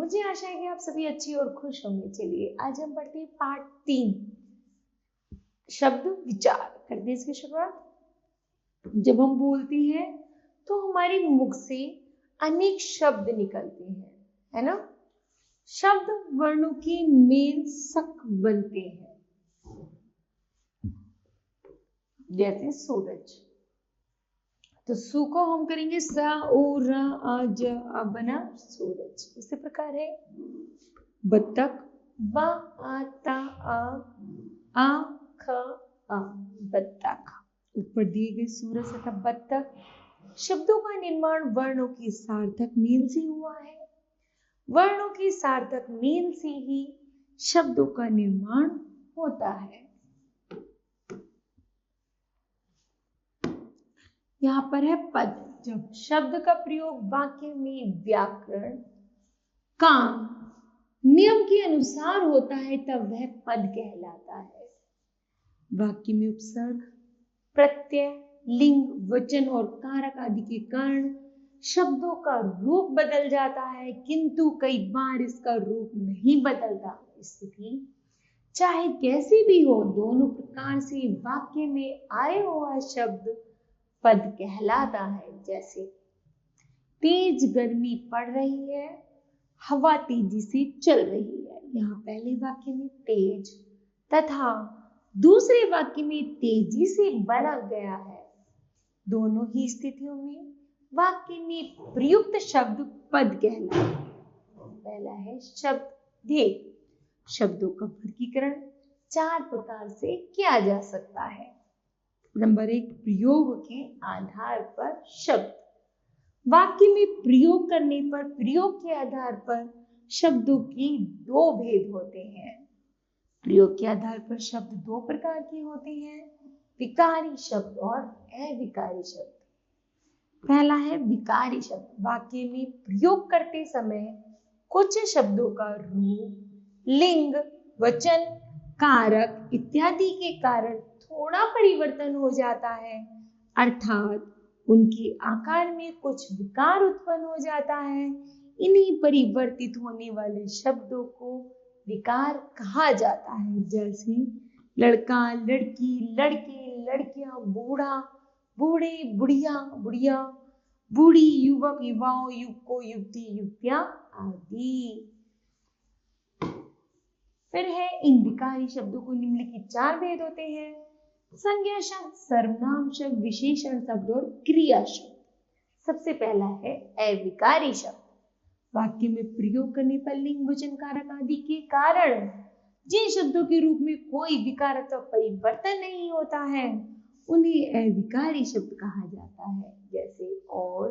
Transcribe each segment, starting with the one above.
मुझे आशा है कि आप सभी अच्छी और खुश होंगे। चलिए आज हम पढ़ते हैं पार्ट 3 शब्द विचार। करते हैं इसकी शुरुआत। जब हम बोलते हैं तो हमारे मुख से अनेक शब्द निकलते हैं, है ना। शब्द वर्णों के मेल सक बनते हैं, जैसे सूरज। तो सु को हम करेंगे सा ओ रा आ ज आ बना सूरज। इसी प्रकार है बत्तख ब आ ता आ ख आ बत्तख। ऊपर दिए गए सूरज तथा बत्तख शब्दों का निर्माण वर्णों की सार्थक मेल से हुआ है। वर्णों की सार्थक मेल से ही शब्दों का निर्माण होता है। यहाँ पर है पद। जब शब्द का प्रयोग वाक्य में व्याकरण काम नियम के अनुसार होता है तब वह पद कहलाता है। वाक्य में उपसर्ग प्रत्यय लिंग वचन और कारक आदि के कारण शब्दों का रूप बदल जाता है, किंतु कई बार इसका रूप नहीं बदलता। स्थिति चाहे कैसी भी हो, दोनों प्रकार से वाक्य में आए हुआ शब्द पद कहलाता है। जैसे तेज गर्मी पड़ रही है, हवा तेजी से चल रही है। यहाँ पहले वाक्य में तेज तथा दूसरे वाक्य में तेजी से बना गया है। दोनों ही स्थितियों में वाक्य में प्रयुक्त शब्द पद कहलाता है। पहला है शब्द भेद। शब्दों का वर्गीकरण 4 प्रकार से किया जा सकता है। नंबर 1 प्रयोग के आधार पर शब्द। वाक्य में प्रयोग करने पर प्रयोग के आधार पर शब्दों के 2 भेद होते हैं। प्रयोग के आधार पर शब्द 2 प्रकार के होते हैं, विकारी शब्द और अविकारी शब्द। पहला है विकारी शब्द। वाक्य में प्रयोग करते समय कुछ शब्दों का रूप लिंग वचन कारक इत्यादि के कारण थोड़ा परिवर्तन हो जाता है, अर्थात उनके आकार में कुछ विकार उत्पन्न हो जाता है। इन्हीं परिवर्तित होने वाले शब्दों को विकार कहा जाता है। जैसे लड़का लड़की लड़के लड़कियां बूढ़ा बूढ़े बुढ़िया बुढ़िया बूढ़ी युवक युवाओं युवको युवती युवतियां आदि। फिर है इन विकारी शब्दों को निम्नलिखित 4 भेद होते हैं। संज्ञा शब्द सर्वनाम शब्द विशेषण शब्द और क्रिया शब्द। सबसे पहला है अविकारी शब्द। वाक्य में प्रयोग करने पर लिंग वचन कारक आदि के कारण जिन शब्दों के रूप में कोई विकार अथवा परिवर्तन नहीं होता है उन्हें अविकारी शब्द कहा जाता है। जैसे और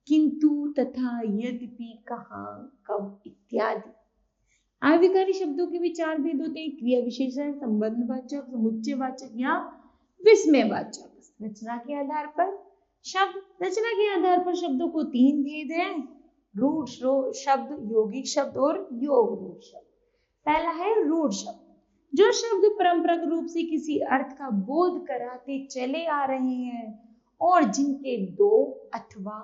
किंतु तथा यद्यपि कहाँ कब इत्यादि। अविकारी शब्दों के भी 4 भेद होते हैं। क्रिया विशेषण संबंधवाचक समुच्चयवाचक या विस्मयवाचक। रचना के आधार पर शब्द। रचना के आधार पर शब्दों को 3 भेद हैं, रूढ़ शब्द यौगिक शब्द और योग रूढ़ शब्द। पहला है रूढ़ शब्द। जो शब्द परंपरागत रूप से किसी अर्थ का बोध कराते चले आ रहे हैं और जिनके 2 अथवा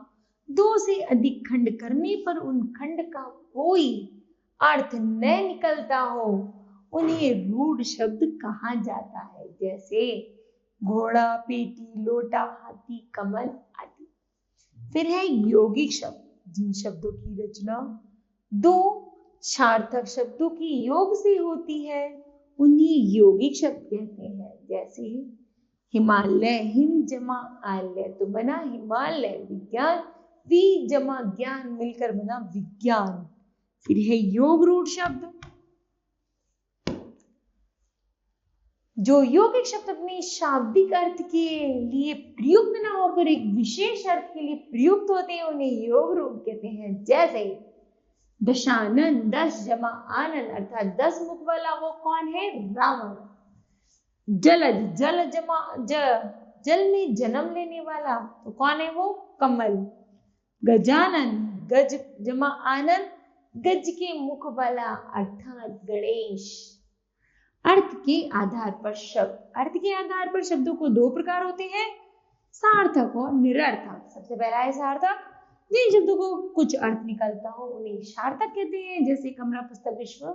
2 से अधिक खंड करने पर उन खंड का कोई अर्थ न निकलता हो, उन्हें रूढ़ शब्द कहा जाता है। जैसे घोड़ा पेटी लोटा हाथी कमल आदि। फिर है यौगिक शब्द। जिन शब्दों की रचना 2 सार्थक शब्दों के योग से होती है उन्हें यौगिक शब्द कहते हैं। जैसे हिमालय हिम जमा आलय तो बना हिमालय। विज्ञान वि जमा ज्ञान मिलकर बना विज्ञान। फिर है योग रूढ़ शब्द। जो यौगिक शब्द अपने शाब्दिक अर्थ के लिए प्रयुक्त न होकर एक विशेष अर्थ के लिए प्रयुक्त होते हैं उन्हें योग रूढ़ कहते हैं। जैसे दशानन 10 जमा आनंद अर्थात 10 मुख वाला वो कौन है? रावण। जलज जल जमा जल में जन्म लेने वाला तो कौन है वो? कमल। गजानन गज जमा आनंद गज के मुख वाला अर्थात गणेश। अर्थ के आधार पर शब्द। अर्थ के आधार पर शब्दों को 2 प्रकार होते हैं, सार्थक और निरर्थक। सबसे पहला है सार्थक। जिन शब्दों को कुछ अर्थ निकलता हो उन्हें सार्थक कहते हैं, जैसे कमरा, पुस्तक, विश्व,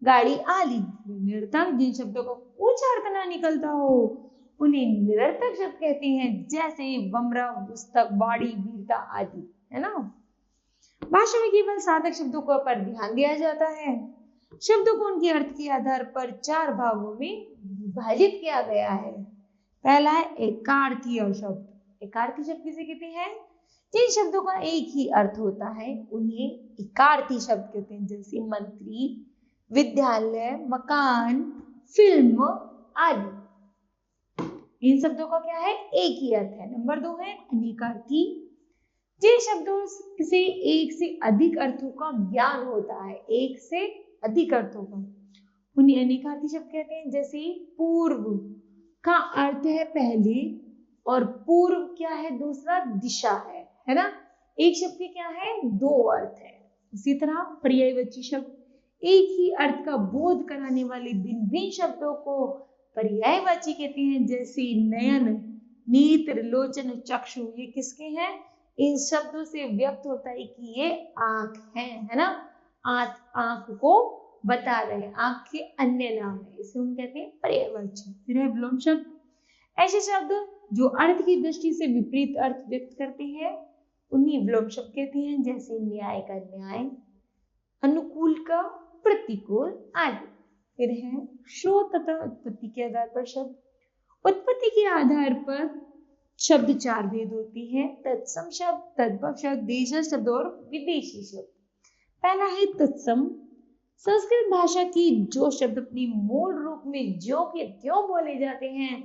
गाड़ी आदि। निरर्थक, जिन शब्दों को कुछ अर्थ ना निकलता हो उन्हें निरर्थक शब्द कहते हैं, जैसे बमरा, पुस्तक, बाड़ी, वीरता आदि, है ना। भाषा में केवल साधक शब्दों पर ध्यान दिया जाता है। शब्दों को उनके अर्थ के आधार पर 4 भागों में विभाजित किया गया है। पहला है एकार्थीय शब्द। एकार्थी शब्द किसे कहते हैं? जिन शब्दों का एक ही अर्थ होता है उन्हें एकार्थी शब्द कहते हैं, जैसे मंत्री, विद्यालय, मकान, फिल्म आदि। इन शब्दों का क्या है? एक ही अर्थ है। नंबर 2 है अनेकार्थी। जिन शब्दों से एक से अधिक अर्थों का ज्ञान होता है, एक से अधिक अर्थों का, उन्हें अनेकार्थी शब्द कहते हैं, जैसे पूर्व का अर्थ है पहले और पूर्व क्या है? दूसरा दिशा है ना। एक शब्द के क्या है? 2 अर्थ है। इसी तरह पर्यायवाची शब्द, एक ही अर्थ का बोध कराने वाले भिन्न भिन्न शब्दों को पर्यायवाची कहते हैं, जैसे नयन, नेत्र, लोचन, चक्षु। ये किसके हैं? इन शब्दों से व्यक्त होता है कि ये आंख है ना। आंख को बता रहे हैं, आंख के अन्य नाम है, इसे हम कहते हैं पर्यायवाची। फिर है विलोम शब्द। ऐसे शब्द जो अर्थ की दृष्टि से विपरीत अर्थ व्यक्त करते हैं उन्हें विलोम शब्द कहते हैं, जैसे न्याय का न्याय, अनुकूल का प्रतिकूल आदि। फिर है स्रोत तथा उत्पत्ति के आधार पर शब्द। उत्पत्ति के आधार पर शब्द 4 भेद होती है: तत्सम शब्द, तद्भव शब्द, देशज शब्द और विदेशी शब्द। पहला है तत्सम। संस्कृत भाषा की जो शब्द अपनी मूल रूप में ज्यों के त्यों बोले जाते हैं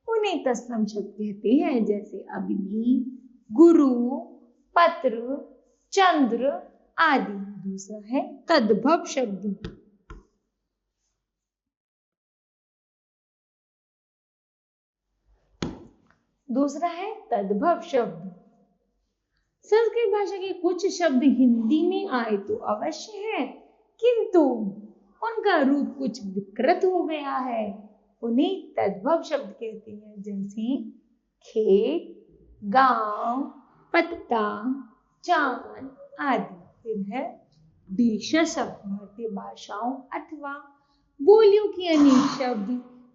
उन्हें तत्सम शब्द कहते हैं, जैसे अग्नि, गुरु, पत्र, चंद्र आदि। दूसरा है तद्भव शब्द। दूसरा है तद्भव शब्द। संस्कृत भाषा के कुछ शब्द हिंदी में आए तो अवश्य है, किंतु उनका रूप कुछ विकृत हो गया है, उन्हें तद्भव शब्द कहते हैं, जैसे खेत, गांव, पत्ता, चांद आदि। फिर है देश शब्द। भारतीय भाषाओं अथवा बोलियों के अनेक शब्द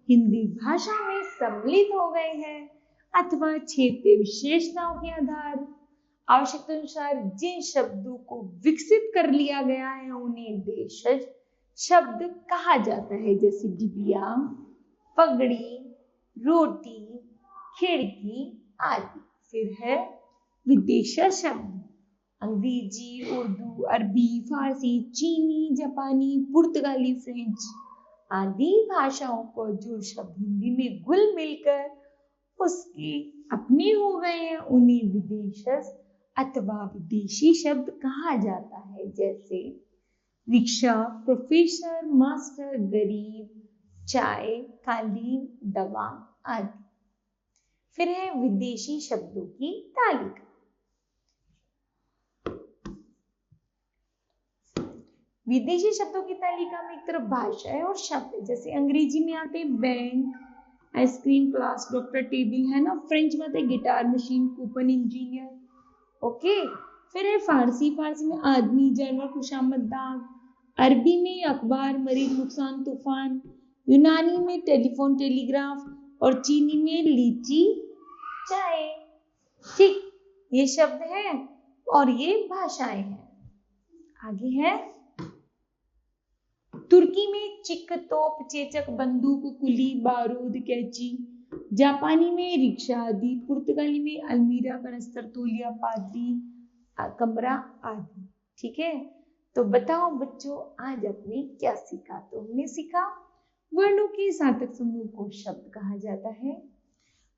हिंदी भाषा में सम्मिलित हो गए हैं अथवा क्षेत्रीय विशेषताओं के आधार आवश्यकता अनुसार जिन शब्दों को विकसित कर लिया गया है उन्हें देशज शब्द कहा जाता है, जैसे डिबिया, पगड़ी, रोटी, खिड़की आदि। फिर है विदेशी शब्द। अंग्रेजी, उर्दू, अरबी, फारसी, चीनी, जापानी, पुर्तगाली, फ्रेंच आदि भाषाओं को जो शब्द हिंदी में घुल मिलकर उसके अपने हो गए हैं उन्हें विदेशज अथवा विदेशी शब्द कहा जाता है, जैसे रिक्शा, प्रोफेसर, मास्टर, गरीब, चाय, कालीन, दवा आदि। फिर है विदेशी शब्दों की तालिका। विदेशी शब्दों की तालिका में एक तरफ भाषा है और शब्द है, जैसे अंग्रेजी में आते हैं bank, ice cream, class, doctor, table, है ना। फ्रेंच में आते हैं guitar, machine, coupon, engineer. Okay. फिर है फारसी। फारसी में आदमी, जानवर, खुशामद, दाग। अरबी में अखबार, मरीज, नुकसान, तूफान। यूनानी में टेलीफोन, टेलीग्राफ। और चीनी में लीची, चाय। ठीक, ये शब्द हैं और ये भाषाएं हैं। आगे है तुर्की में चिक, तोप, चेचक, बंदूक, कुली, बारूद, कैंची। जापानी में रिक्शा आदि। पुर्तगाली में अलमीरा, कनस्तर, तौलिया, पादरी, कमरा आदि। ठीक है, तो बताओ बच्चों आज आपने क्या सीखा? तो हमने सीखा वर्णों के सार्थक समूह को शब्द कहा जाता है।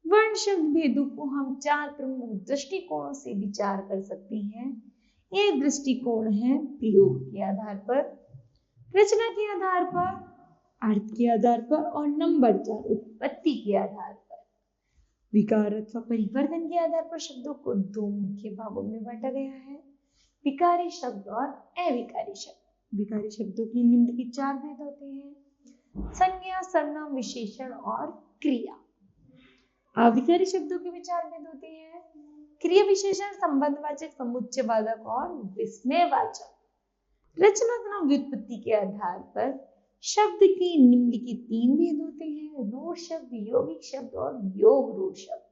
वर्ण शब्द भेदों को हम 4 प्रमुख दृष्टिकोणों से विचार कर सकते हैं। ये दृष्टिकोण है प्रयोग के आधार पर, रचना के आधार पर, अर्थ के आधार पर और नंबर 4 उत्पत्ति के आधार पर। विकार अथवा परिवर्तन के आधार पर शब्दों को 2 मुख्य भागों में बांटा गया है: विकारी शब्द और अविकारी शब्द। विकारी शब्दों की निम्नलिखित 4 भेद होते हैं: संज्ञा, सर्वनाम, विशेषण और क्रिया। अविकारी शब्दों के भी 4 भेद होते हैं: क्रिया विशेषण संबंधवाचक, समुच्चयवाचक और विस्मयवाचक। रचनात्मक व्युत्पत्ति के आधार पर शब्द के निम्नलिखित 3 भेद होते हैं: रूढ़ शब्द, यौगिक शब्द और योग रूढ़ शब्द।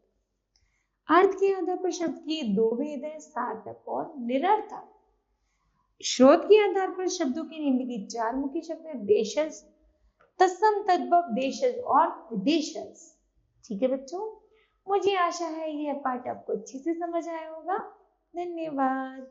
अर्थ के आधार पर शब्द के 2 भेद हैं: सार्थक और निरर्थक। स्रोत के आधार पर शब्दों के निम्नलिखित 4 मुख्य शब्द हैं: देशज, तत्सम, तद्भव, देशज और विदेशज। ठीक है बच्चों, मुझे आशा है यह पाठ आपको अच्छे से समझ आया होगा। धन्यवाद।